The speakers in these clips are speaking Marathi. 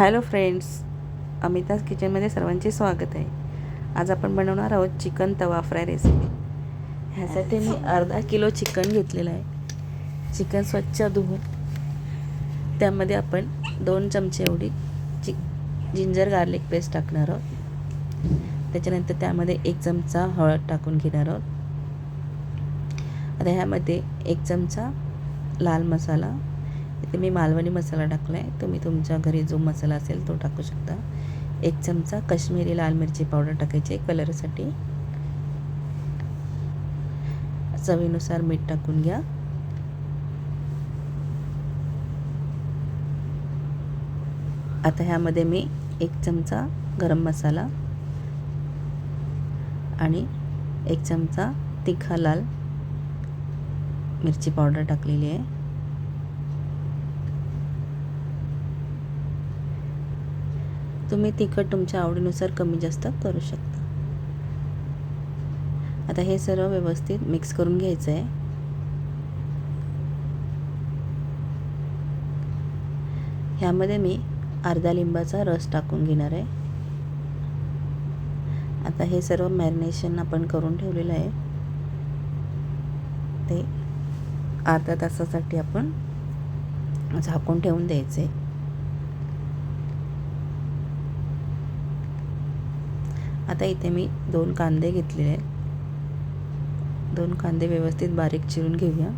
हॅलो फ्रेंड्स, अमिताज किचनमध्ये सर्वांचे स्वागत आहे. आज आपण बनवणार आहोत चिकन तवा फ्राय रेसिपी. ह्यासाठी मी अर्धा किलो चिकन घेतलेलं आहे. चिकन स्वच्छ धुवून त्यामध्ये आपण 2 चमचे एवढी जिंजर गार्लिक पेस्ट टाकणार आहोत. त्याच्यानंतर त्यामध्ये 1 चमचा हळद टाकून घेणार आहोत. आता ह्यामध्ये 1 चमचा लाल मसाला, इथे मी मालवणी मसाला टाकला आहे. तुम्ही तुमच्या घरी जो मसाला असेल तो टाकू शकता. 1 चमचा काश्मीरी लाल मिरची पावडर टाकायची कलरसाठी. चवीनुसार मीठ टाकून घ्या. आता ह्यामध्ये मी 1 चमचा गरम मसाला आणि 1 चमचा तिखा लाल मिरची पावडर टाकलेली आहे. तुम्ही तिखट तुमच्या आवडीनुसार कमी जास्त करू शकता. आता हे सर्व व्यवस्थित मिक्स करून घ्यायचं आहे. ह्यामध्ये मी अर्धा लिंबाचा रस टाकून घेणार आहे. आता हे सर्व मॅरिनेशन आपण करून ठेवलेलं आहे, ते अर्धा तासासाठी आपण झाकून ठेवून द्यायचे. आता इथे मी 2 कांदे घेतलेले आहेत. 2 कांदे व्यवस्थित बारीक चिरून घेऊया.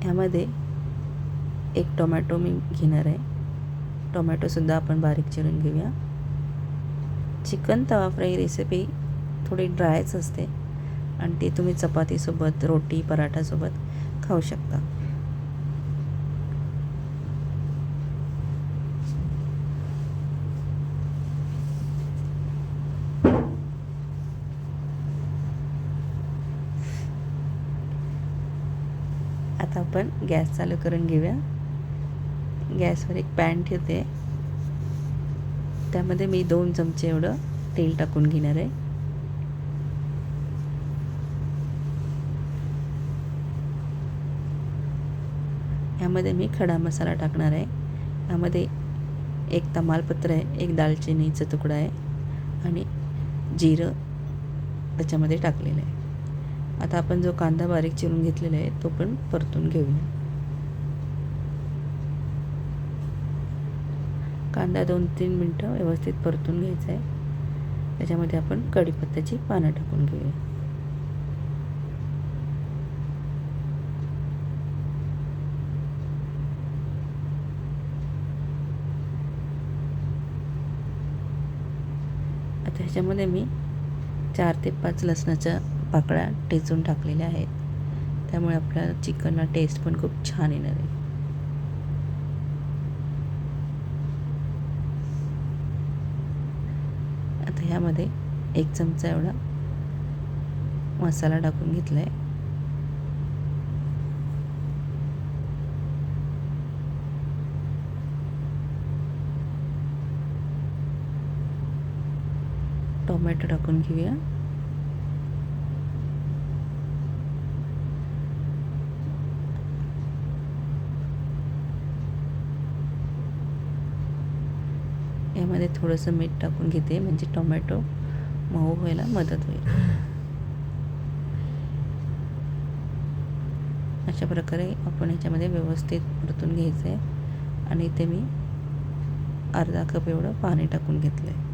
ह्यामध्ये 1 टोमॅटो मी घेणार आहे. टोमॅटोसुद्धा आपण बारीक चिरून घेऊया. चिकन तवा फ्राय रेसिपी थोडी ड्रायच असते आणि ती तुम्ही चपातीसोबत, रोटी, पराठासोबत खाऊ शकता. आता आपण गॅस चालू करून घेऊया. गॅसवर एक पॅन ठेवते. त्यामध्ये मी 2 चमचे एवढं तेल टाकून घेणार आहे. ह्यामध्ये मी खडा मसाला टाकणार आहे. ह्यामध्ये 1 तमालपत्र आहे, 1 दालचिनीचा तुकडा आहे आणि जिरं त्याच्यामध्ये टाकलेलं आहे. आता आपण जो कांदा बारीक चिरून घेतलेला आहे तो पण परतून घेऊया. कांदा 2-3 मिनटं व्यवस्थित परतून घ्यायचा आहे. त्याच्यामध्ये आपण कढीपत्त्याची पानं टाकून घेऊया. आता ह्याच्यामध्ये मी 4 ते 5 लसणाच्या पाकळ्या ठेचून टाकलेल्या आहेत. त्यामुळे आपल्या चिकनला टेस्ट पण खूप छान येणार आहे. आता ह्यामध्ये 1 चमचा एवढा मसाला टाकून घेतला आहे. टोमॅटो टाकून घेऊया. यामध्ये थोडंसं मीठ टाकून घेते, म्हणजे टोमॅटो मऊ व्हायला मदत होईल. अशा प्रकारे आपण ह्याच्यामध्ये व्यवस्थित परतून घ्यायचं आहे. आणि इथे मी अर्धा कप एवढं पाणी टाकून घेतलं आहे.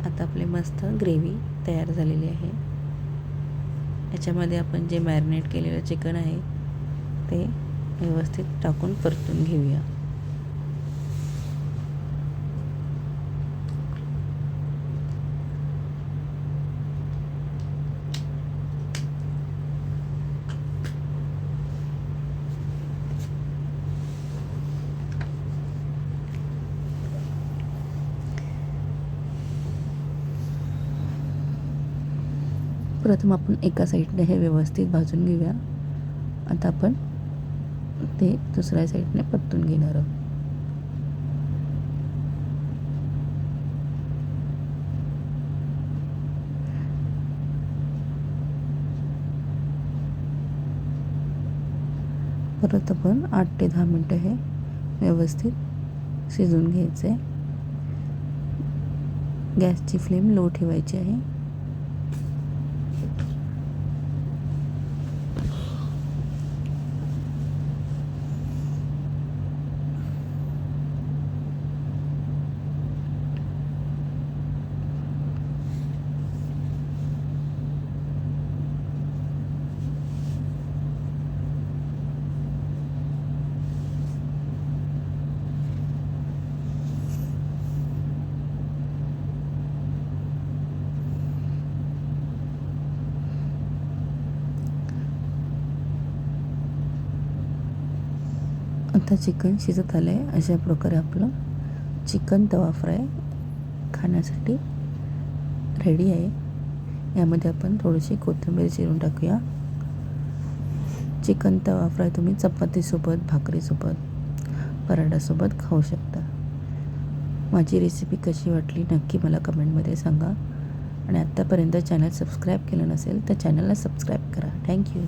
आता आपली मस्त ग्रेव्ही तयार झालेली आहे. याच्यामध्ये आपण जे मॅरिनेट केलेलं चिकन आहे ते व्यवस्थित टाकून परतून घेऊया. प्रथम आपण एका साईडने हे व्यवस्थित भाजून घेऊया. आता आपण ते दुसऱ्या साईडने परतून घेणार आहोत. परत आपण 8 ते 10 मिनटं हे व्यवस्थित शिजवून घ्यायचं आहे. गॅसची फ्लेम लो ठेवायची आहे. आता चिकन शिजत आलं आहे. अशा प्रकारे आपलं चिकन तवा फ्राय खाण्यासाठी रेडी आहे. यामध्ये आपण थोडीशी कोथिंबीर चिरून टाकूया. चिकन तवा फ्राय तुम्ही चपातीसोबत, भाकरीसोबत, पराठासोबत खाऊ शकता. माझी रेसिपी कशी वाटली नक्की मला कमेंटमध्ये सांगा. आणि आत्तापर्यंत चॅनल सबस्क्राईब केलं नसेल तर चॅनलला सबस्क्राईब करा. थँक्यू.